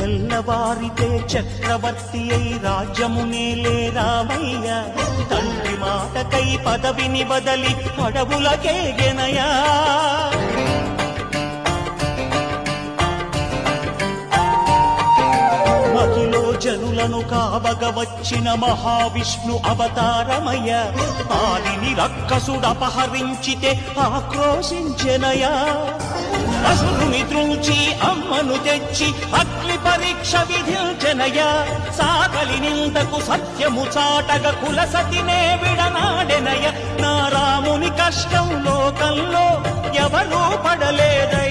తెల్లవారితే చక్రవర్తి అయి రాజ్యమునేలే రామయ్య తండ్రి మాటకై పదవిని బదలి అడవులకేగెనయా మహిలో జనులను కావగ వచ్చిన మహావిష్ణు అవతారమయ్య పాలిని రక్కసుడపహరించితే ఆక్రోశించెనయా అసురుని త్రుంచి అమ్మను తెచ్చి అగ్ని పరీక్ష విధించెనయా సాగలి నిందకు సత్యము చాటగ కులసతినే విడనాడెనయ నా రాముని కష్టం లోకంలో ఎవరూ పడలేదయ